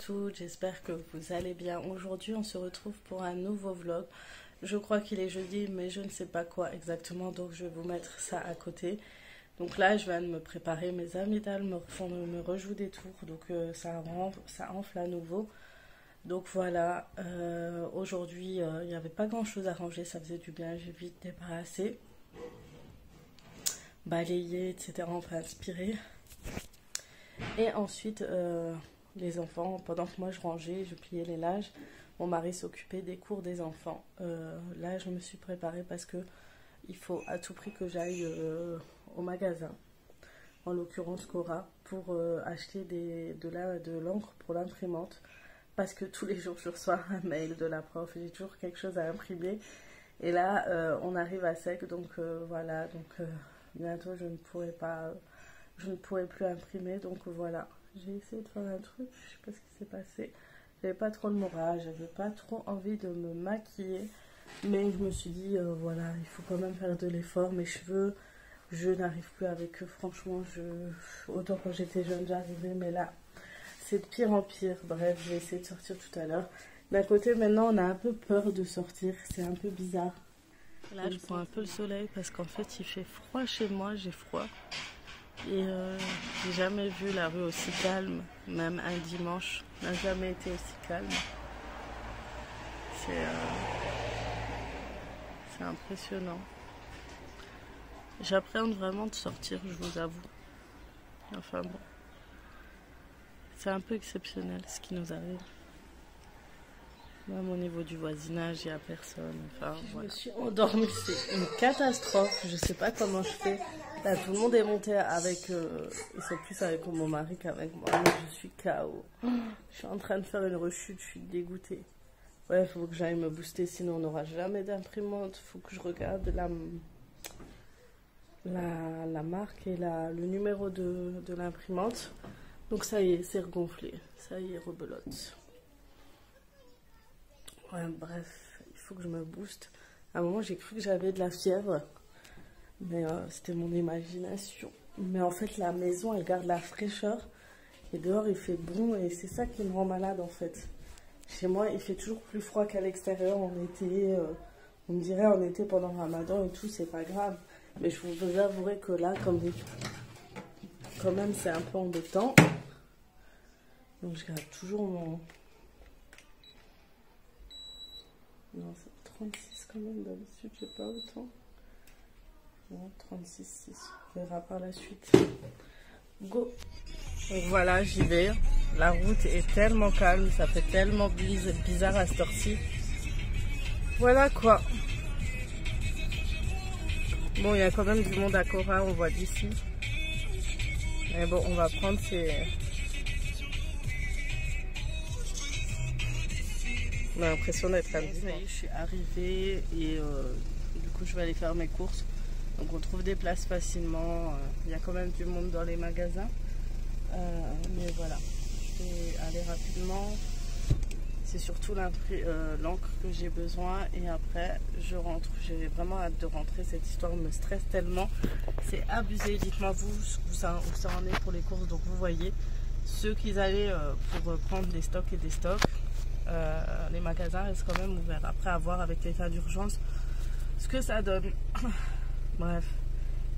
toutes, j'espère que vous allez bien. Aujourd'hui on se retrouve pour un nouveau vlog. Je crois qu'il est jeudi mais je ne sais pas quoi exactement, donc je vais vous mettre ça à côté. Donc là je viens de me préparer, mes amygdales me rejouent des tours, donc ça enfle à nouveau. Donc voilà, aujourd'hui il n'y avait pas grand chose à ranger, ça faisait du bien, j'ai vite débarrassé, balayé, etc. Enfin aspiré. Et ensuite les enfants, pendant que moi je rangeais, je pliais les linges, mon mari s'occupait des cours des enfants. Là je me suis préparée parce que il faut à tout prix que j'aille au magasin, en l'occurrence Cora, pour acheter de l'encre pour l'imprimante. Parce que tous les jours je reçois un mail de la prof, j'ai toujours quelque chose à imprimer. Et là on arrive à sec, donc voilà, donc bientôt je ne pourrai plus imprimer, donc voilà. J'ai essayé de faire un truc, je sais pas ce qui s'est passé. J'avais pas trop le moral, j'avais pas trop envie de me maquiller. Mais je me suis dit, voilà, il faut quand même faire de l'effort. Mes cheveux, je n'arrive plus avec eux, franchement. Autant quand j'étais jeune j'arrivais, mais là c'est de pire en pire. Bref, je vais essayer de sortir tout à l'heure. D'un côté, maintenant, on a un peu peur de sortir. C'est un peu bizarre. Là, je prends un peu le soleil parce qu'en fait, il fait froid chez moi. J'ai froid. Et j'ai jamais vu la rue aussi calme. Même un dimanche n'a jamais été aussi calme. C'est impressionnant. J'appréhende vraiment de sortir, je vous avoue. Enfin bon. C'est un peu exceptionnel ce qui nous arrive. Même au niveau du voisinage, il n'y a personne. Enfin, voilà. Je me suis endormie, c'est une catastrophe. Je sais pas comment je fais. Là, tout le monde est monté avec... ils sont plus avec mon mari qu'avec moi. Mais je suis KO. Je suis en train de faire une rechute, je suis dégoûtée. Ouais, il faut que j'aille me booster, sinon on n'aura jamais d'imprimante. Il faut que je regarde la marque et le numéro de l'imprimante. Donc ça y est, c'est regonflé. Ça y est, rebelote. Ouais, bref, il faut que je me booste. À un moment, j'ai cru que j'avais de la fièvre. Mais c'était mon imagination. Mais en fait, la maison, elle garde la fraîcheur. Et dehors, il fait bon. Et c'est ça qui me rend malade, en fait. Chez moi, il fait toujours plus froid qu'à l'extérieur en été. On me dirait en été pendant Ramadan et tout, c'est pas grave. Mais je vous avouerai que là, quand même, c'est un peu embêtant. Donc je garde toujours mon... Non, c'est 36 quand même, d'habitude j'ai pas autant. Non, 36,6. On verra par la suite. Go! Donc voilà, j'y vais. La route est tellement calme, ça fait tellement bizarre à cette heure-ci. Voilà quoi. Bon, il y a quand même du monde à Cora, on voit d'ici. Mais bon, on va prendre ces... On a l'impression d'être à midi. Ça y est, je suis arrivée et du coup je vais aller faire mes courses. Donc on trouve des places facilement. Il y a quand même du monde dans les magasins. Mais voilà, je vais aller rapidement. C'est surtout l'encre que j'ai besoin. Et après je rentre. J'ai vraiment hâte de rentrer. Cette histoire me stresse tellement. C'est abusé. Dites-moi vous où ça en est pour les courses. Donc vous voyez, ceux qui allaient pour prendre des stocks et des stocks. Les magasins restent quand même ouverts. Après, à voir avec l'état d'urgence ce que ça donne. Bref,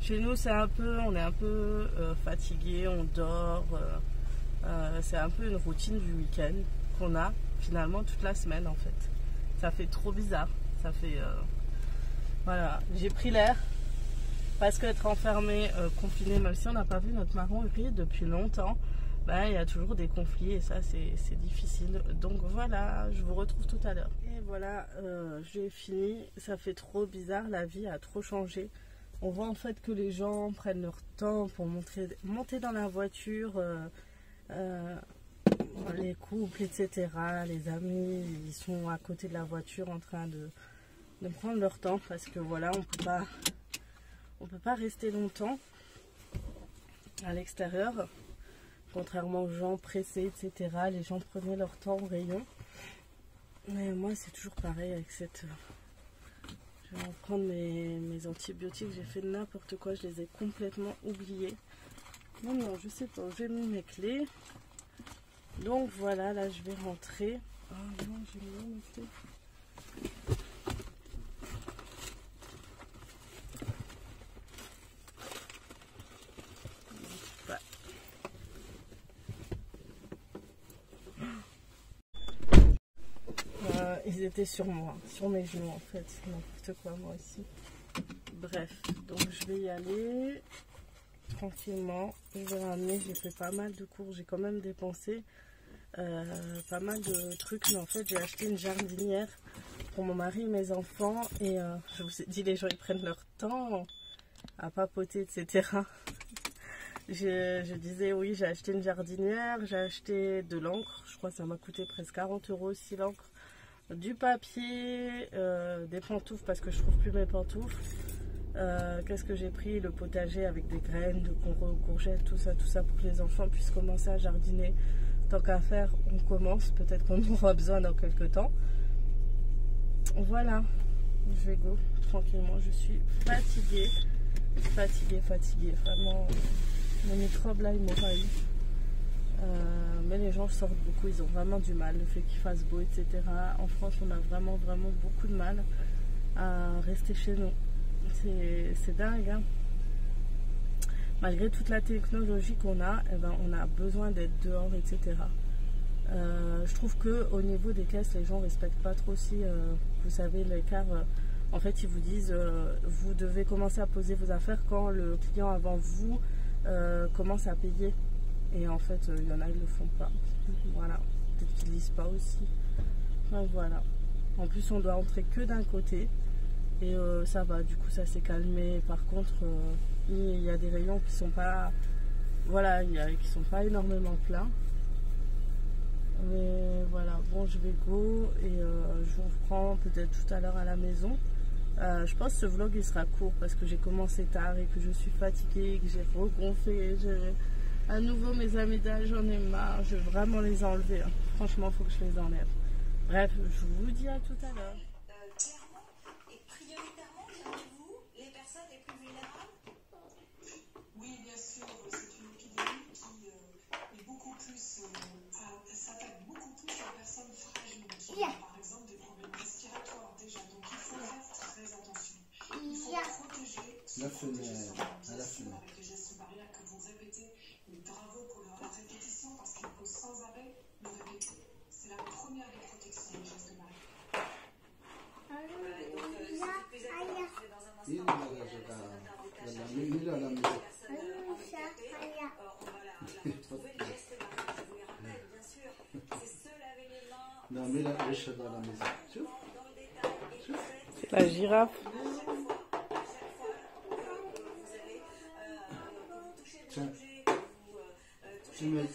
chez nous on est un peu fatigué, on dort. C'est un peu une routine du week-end qu'on a finalement toute la semaine en fait. Ça fait trop bizarre. Ça fait voilà, j'ai pris l'air parce qu'être enfermé, confiné, même si on n'a pas vu notre marron rire depuis longtemps. Ben, il y a toujours des conflits et ça c'est difficile. Donc voilà, je vous retrouve tout à l'heure. Et voilà, j'ai fini. Ça fait trop bizarre, la vie a trop changé. On voit en fait que les gens prennent leur temps pour monter dans la voiture. Les couples, etc. Les amis, ils sont à côté de la voiture en train de prendre leur temps parce que voilà, on peut pas rester longtemps à l'extérieur. Contrairement aux gens pressés, etc. Les gens prenaient leur temps au rayon. Mais moi, c'est toujours pareil avec cette... Je vais en prendre mes antibiotiques. J'ai fait n'importe quoi. Je les ai complètement oubliés. Non, je sais pas. J'ai mis mes clés. Donc voilà, là je vais rentrer. Ah non, j'ai rien noté. Ils étaient sur moi, sur mes genoux en fait, n'importe quoi moi aussi. Bref, donc je vais y aller tranquillement. Je vais ramener, j'ai fait pas mal de cours, j'ai quand même dépensé pas mal de trucs, mais en fait j'ai acheté une jardinière pour mon mari et mes enfants. Et je vous ai dit, les gens ils prennent leur temps à papoter, etc. Je disais oui, j'ai acheté une jardinière, j'ai acheté de l'encre, je crois que ça m'a coûté presque 40 € aussi l'encre. Du papier, des pantoufles parce que je trouve plus mes pantoufles. Qu'est-ce que j'ai pris? Le potager avec des graines de courgettes, tout ça pour que les enfants puissent commencer à jardiner. Tant qu'à faire, on commence. Peut-être qu'on aura besoin dans quelques temps. Voilà, je vais go tranquillement. Je suis fatiguée, Vraiment, mon microbe là, il m'envahit. Mais les gens sortent beaucoup, ils ont vraiment du mal, le fait qu'il fasse beau, etc. En France, on a vraiment beaucoup de mal à rester chez nous. C'est dingue, hein. Malgré toute la technologie qu'on a, eh ben, on a besoin d'être dehors, etc. Je trouve qu'au niveau des caisses, les gens ne respectent pas trop aussi, vous savez, l'écart. En fait, ils vous disent, vous devez commencer à poser vos affaires quand le client avant vous commence à payer. Et en fait, il y en a, ils ne le font pas. Voilà. Peut-être qu'ils ne lisent pas aussi. Enfin, voilà. En plus, on doit entrer que d'un côté. Et ça va, du coup, ça s'est calmé. Par contre, il y a des rayons qui sont pas... Voilà, qui sont pas énormément pleins. Mais voilà, bon, je vais go. Et je vous reprends peut-être tout à l'heure à la maison. Je pense que ce vlog, il sera court parce que j'ai commencé tard et que je suis fatiguée, que j'ai regonflé. À nouveau mes amygdales, j'en ai marre, je veux vraiment les enlever. Hein. Franchement, il faut que je les enlève. Bref, je vous dis à tout à l'heure. Clairement et prioritairement, diriez-vous, les personnes les plus vulnérables? Oui, bien sûr, c'est une épidémie qui est beaucoup plus, s'attaque beaucoup plus aux personnes fragiles, qui ont par exemple des problèmes respiratoires déjà. Donc il faut faire très attention. Il faut protéger la fenêtre, à la fenêtre. Avec les gestes barrières que vous répétez. Bravo pour la répétition parce qu'il faut sans arrêt le répéter. C'est la première des protections, les gestes barrières. C'est la girafe. Tiens.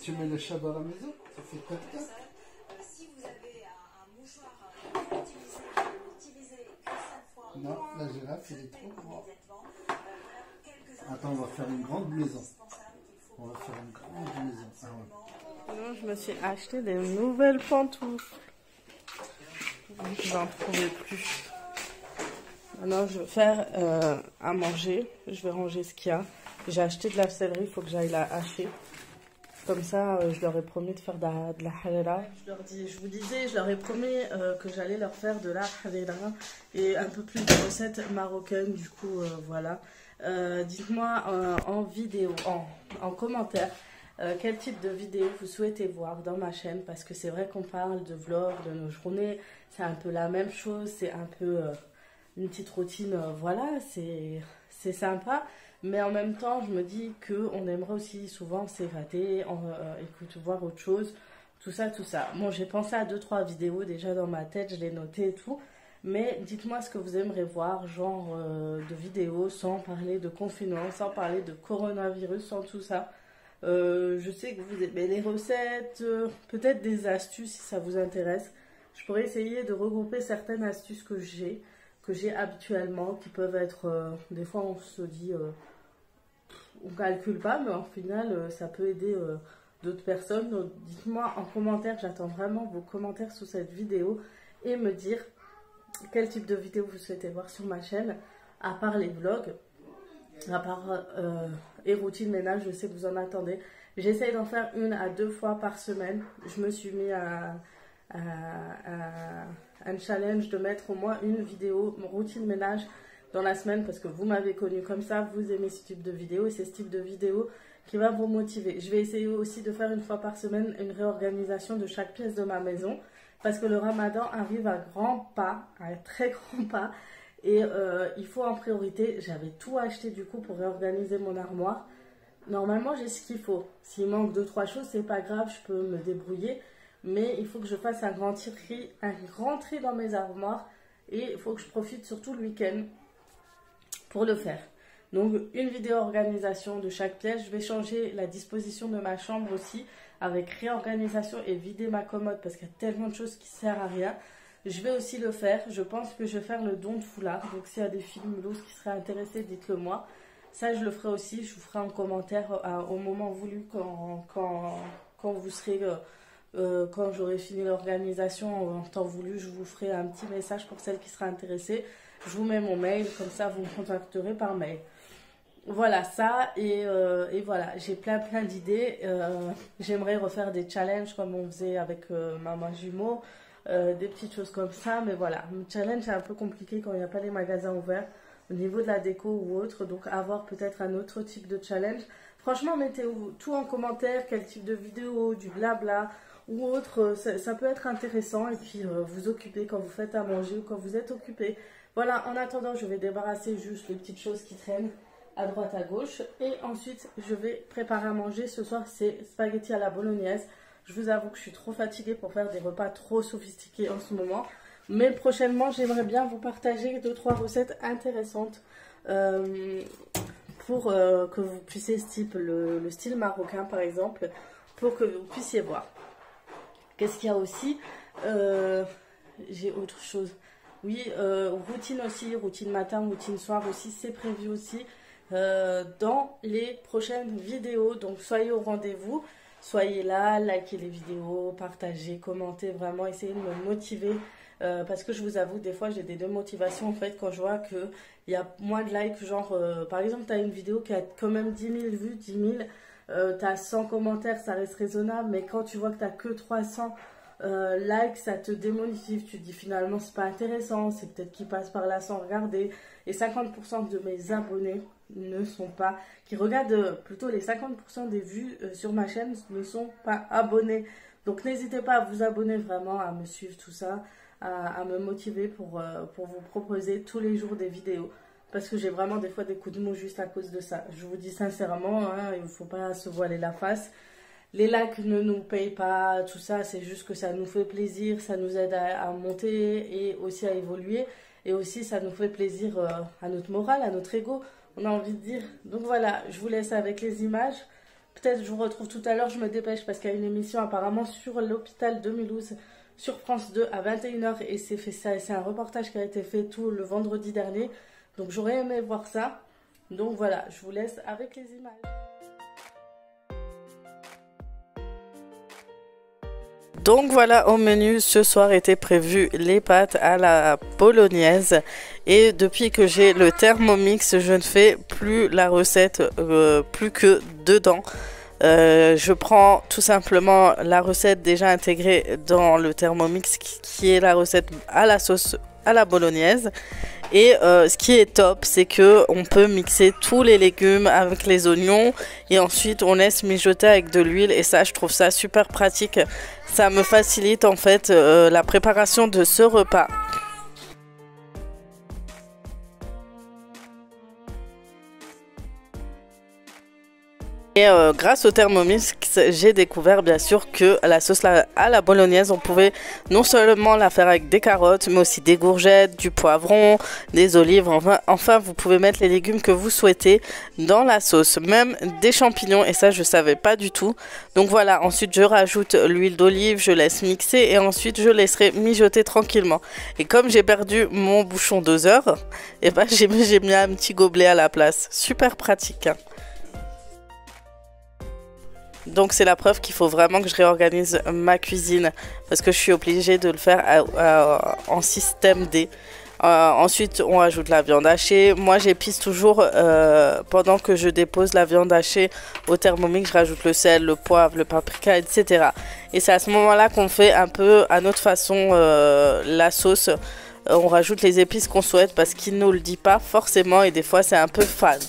Tu mets le chat dans la maison, ça fait tac-tac. Si vous avez un mouchoir utilisé qu'une seule fois, non, la girafe, elle est trop grande. Attends, on va faire une grande maison. On va faire une grande maison. Ah ouais. Non, je me suis acheté des nouvelles pantoufles. Je n'en trouvais plus. Maintenant, je vais faire à manger. Je vais ranger ce qu'il y a. J'ai acheté de la céleri, il faut que j'aille la hacher. Comme ça, je leur ai promis de faire de la halala. Je vous disais, je leur ai promis que j'allais leur faire de la halala et un peu plus de recettes marocaines. Du coup, voilà. Dites-moi en vidéo, en commentaire, quel type de vidéo vous souhaitez voir dans ma chaîne. Parce que c'est vrai qu'on parle de vlog, de nos journées. C'est un peu la même chose. C'est un peu une petite routine. Voilà, c'est sympa. Mais en même temps, je me dis qu'on aimerait aussi souvent s'évader, écoute, voir autre chose, tout ça. Bon, j'ai pensé à 2-3 vidéos déjà dans ma tête, je l'ai noté et tout. Mais dites-moi ce que vous aimeriez voir, genre de vidéos sans parler de confinement, sans parler de coronavirus, sans tout ça. Je sais que vous aimez les recettes, peut-être des astuces si ça vous intéresse. Je pourrais essayer de regrouper certaines astuces que j'ai habituellement, qui peuvent être, des fois on se dit, on calcule pas, mais en final ça peut aider d'autres personnes. Donc dites-moi en commentaire, j'attends vraiment vos commentaires sous cette vidéo et me dire quel type de vidéo vous souhaitez voir sur ma chaîne, à part les vlogs, à part et routine ménage, je sais que vous en attendez. J'essaye d'en faire 1 à 2 fois par semaine. Je me suis mis à un challenge de mettre au moins une vidéo routine ménage dans la semaine parce que vous m'avez connu comme ça, vous aimez ce type de vidéo et c'est ce type de vidéo qui va vous motiver. Je vais essayer aussi de faire 1 fois par semaine une réorganisation de chaque pièce de ma maison parce que le ramadan arrive à grands pas, à très grands pas et il faut en priorité, j'avais tout acheté du coup pour réorganiser mon armoire. Normalement j'ai ce qu'il faut, s'il manque 2-3 choses c'est pas grave, je peux me débrouiller. Mais il faut que je fasse un grand tri dans mes armoires et il faut que je profite surtout le week-end pour le faire. Donc une vidéo organisation de chaque pièce. Je vais changer la disposition de ma chambre aussi avec réorganisation et vider ma commode parce qu'il y a tellement de choses qui ne servent à rien. Je vais aussi le faire. Je pense que je vais faire le don de foulard. Donc s'il y a des filles moulos qui seraient intéressées, dites-le moi. Ça je le ferai aussi. Je vous ferai en commentaire au moment voulu quand vous serez... quand j'aurai fini l'organisation en temps voulu, je vous ferai un petit message pour celles qui seraient intéressées. Je vous mets mon mail, comme ça vous me contacterez par mail. Voilà ça et voilà, j'ai plein d'idées. J'aimerais refaire des challenges comme on faisait avec Maman Jumeau, des petites choses comme ça. Mais voilà, le challenge c'est un peu compliqué quand il n'y a pas les magasins ouverts au niveau de la déco ou autre. Donc avoir peut-être un autre type de challenge. Franchement, mettez tout en commentaire, quel type de vidéo, du blabla ou autre, ça peut être intéressant et puis vous occuper quand vous faites à manger ou quand vous êtes occupé. Voilà, en attendant, je vais débarrasser juste les petites choses qui traînent à droite à gauche et ensuite je vais préparer à manger. Ce soir, c'est spaghetti à la bolognaise. Je vous avoue que je suis trop fatiguée pour faire des repas trop sophistiqués en ce moment. Mais prochainement, j'aimerais bien vous partager 2-3 recettes intéressantes pour que vous puissiez le style marocain par exemple, pour que vous puissiez voir. Qu'est-ce qu'il y a aussi? J'ai autre chose. Oui, routine aussi, routine matin, routine soir aussi, c'est prévu aussi dans les prochaines vidéos. Donc soyez au rendez-vous, soyez là, likez les vidéos, partagez, commentez, vraiment essayez de me motiver. Parce que je vous avoue, des fois j'ai des démotivations en fait quand je vois qu'il y a moins de likes. Genre, par exemple, tu as une vidéo qui a quand même 10 000 vues, 10 000. Tu as 100 commentaires, ça reste raisonnable, mais quand tu vois que tu n'as que 300 likes, ça te démotive. Tu te dis finalement c'est pas intéressant, c'est peut-être qu'ils passent par là sans regarder. Et 50% de mes abonnés ne sont pas, qui regardent plutôt les 50% des vues sur ma chaîne ne sont pas abonnés. Donc n'hésitez pas à vous abonner vraiment, à me suivre tout ça, à me motiver pour vous proposer tous les jours des vidéos. Parce que j'ai vraiment des fois des coups de mou juste à cause de ça. Je vous dis sincèrement, hein, il ne faut pas se voiler la face. Les likes ne nous payent pas, tout ça, c'est juste que ça nous fait plaisir, ça nous aide à monter et aussi à évoluer. Et aussi ça nous fait plaisir à notre morale, à notre ego, on a envie de dire. Donc voilà, je vous laisse avec les images. Peut-être je vous retrouve tout à l'heure, je me dépêche parce qu'il y a une émission apparemment sur l'hôpital de Mulhouse sur France 2 à 21 h et c'est un reportage qui a été fait tout le vendredi dernier. Donc j'aurais aimé voir ça. Donc voilà, je vous laisse avec les images. Donc voilà, au menu ce soir était prévu les pâtes à la bolognaise. Et depuis que j'ai le Thermomix, je ne fais plus la recette plus que dedans. Je prends tout simplement la recette déjà intégrée dans le Thermomix qui est la recette à la sauce à la bolognaise. Et ce qui est top, c'est que on peut mixer tous les légumes avec les oignons et ensuite on laisse mijoter avec de l'huile et ça je trouve ça super pratique. Ça me facilite en fait la préparation de ce repas. Et grâce au Thermomix, j'ai découvert bien sûr que la sauce à la bolognaise, on pouvait non seulement la faire avec des carottes, mais aussi des courgettes, du poivron, des olives. Enfin, vous pouvez mettre les légumes que vous souhaitez dans la sauce, même des champignons. Et ça, je ne savais pas du tout. Donc voilà, ensuite je rajoute l'huile d'olive, je laisse mixer et ensuite je laisserai mijoter tranquillement. Et comme j'ai perdu mon bouchon 2 heures, et ben, j'ai mis un petit gobelet à la place. Super pratique, hein. Donc c'est la preuve qu'il faut vraiment que je réorganise ma cuisine parce que je suis obligée de le faire en système D. Ensuite, on ajoute la viande hachée. Moi, j'épice toujours pendant que je dépose la viande hachée au Thermomix. Je rajoute le sel, le poivre, le paprika, etc. Et c'est à ce moment-là qu'on fait un peu à notre façon la sauce. On rajoute les épices qu'on souhaite parce qu'il ne nous le dit pas forcément et des fois, c'est un peu fade.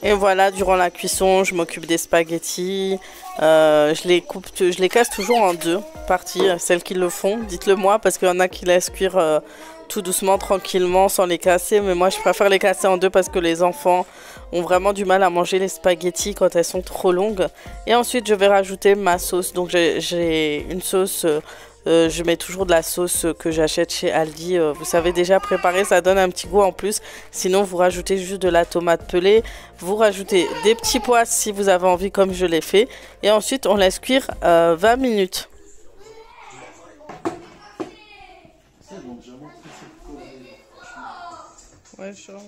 Et voilà, durant la cuisson, je m'occupe des spaghettis. Je les coupe, je les casse toujours en deux parties. Celles qui le font, dites-le moi, parce qu'il y en a qui laissent cuire tout doucement, tranquillement, sans les casser. Mais moi, je préfère les casser en deux parce que les enfants ont vraiment du mal à manger les spaghettis quand elles sont trop longues. Et ensuite, je vais rajouter ma sauce. Donc, j'ai une sauce... je mets toujours de la sauce que j'achète chez Aldi. Vous savez déjà préparer, ça donne un petit goût en plus. Sinon, vous rajoutez juste de la tomate pelée. Vous rajoutez des petits pois si vous avez envie, comme je l'ai fait. Et ensuite, on laisse cuire 20 minutes. Ouais, je change.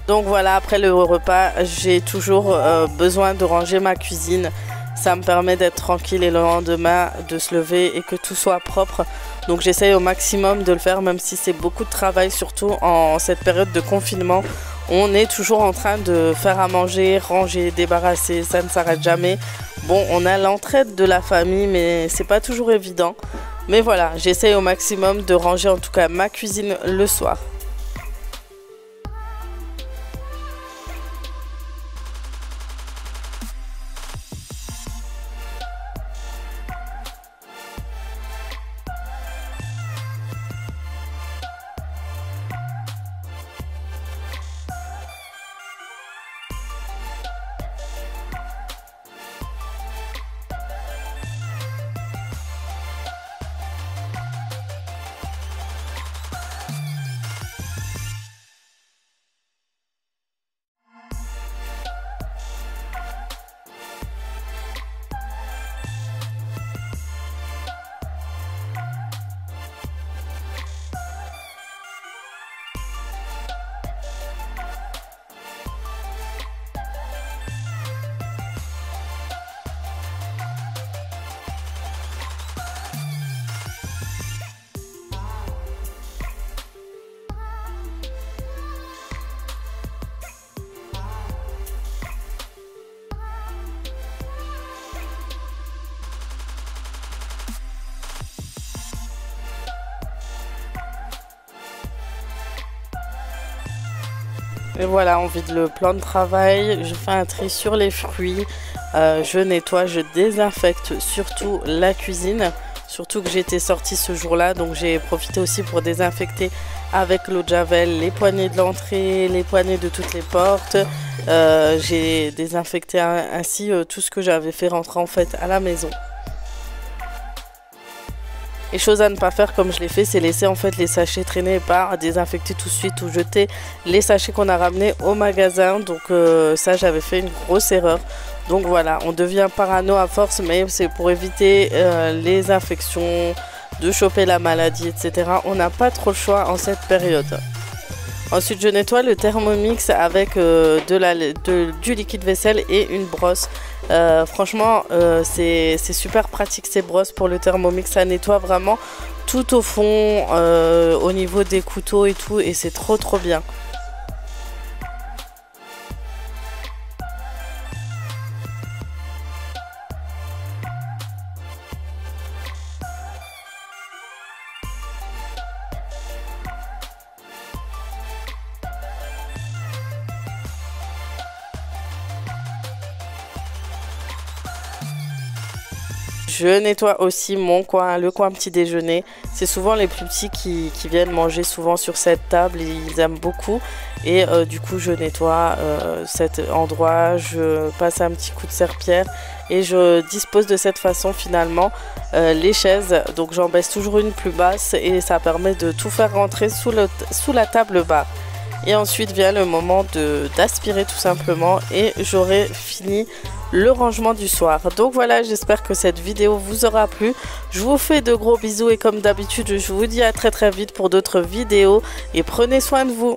Donc voilà, après le repas, j'ai toujours besoin de ranger ma cuisine. Ça me permet d'être tranquille et le lendemain de se lever et que tout soit propre. Donc j'essaye au maximum de le faire, même si c'est beaucoup de travail, surtout en cette période de confinement. On est toujours en train de faire à manger, ranger, débarrasser, ça ne s'arrête jamais. Bon, on a l'entraide de la famille, mais c'est pas toujours évident. Mais voilà, j'essaye au maximum de ranger en tout cas ma cuisine le soir. Et voilà, on vide le plan de travail, je fais un tri sur les fruits, je nettoie, je désinfecte surtout la cuisine. Surtout que j'étais sortie ce jour-là, donc j'ai profité aussi pour désinfecter avec l'eau de javel les poignées de l'entrée, les poignées de toutes les portes. J'ai désinfecté ainsi tout ce que j'avais fait rentrer en fait à la maison. Et chose à ne pas faire comme je l'ai fait, c'est laisser en fait les sachets traîner et pas désinfecter tout de suite ou jeter les sachets qu'on a ramenés au magasin. Donc ça, j'avais fait une grosse erreur. Donc voilà, on devient parano à force, mais c'est pour éviter les infections, de choper la maladie, etc. On n'a pas trop le choix en cette période. Ensuite, je nettoie le Thermomix avec du liquide vaisselle et une brosse. Franchement, c'est super pratique ces brosses pour le Thermomix. Ça nettoie vraiment tout au fond, au niveau des couteaux et tout. Et c'est trop bien. Je nettoie aussi mon coin, le coin petit déjeuner. C'est souvent les plus petits qui viennent manger souvent sur cette table. Ils aiment beaucoup. Et du coup, je nettoie cet endroit. Je passe un petit coup de serpillère. Et je dispose de cette façon finalement les chaises. Donc j'en baisse toujours une plus basse. Et ça permet de tout faire rentrer sous la table bar. Et ensuite vient le moment d'aspirer tout simplement. Et j'aurai fini le rangement du soir. Donc voilà, j'espère que cette vidéo vous aura plu. Je vous fais de gros bisous et comme d'habitude, je vous dis à très vite pour d'autres vidéos et prenez soin de vous.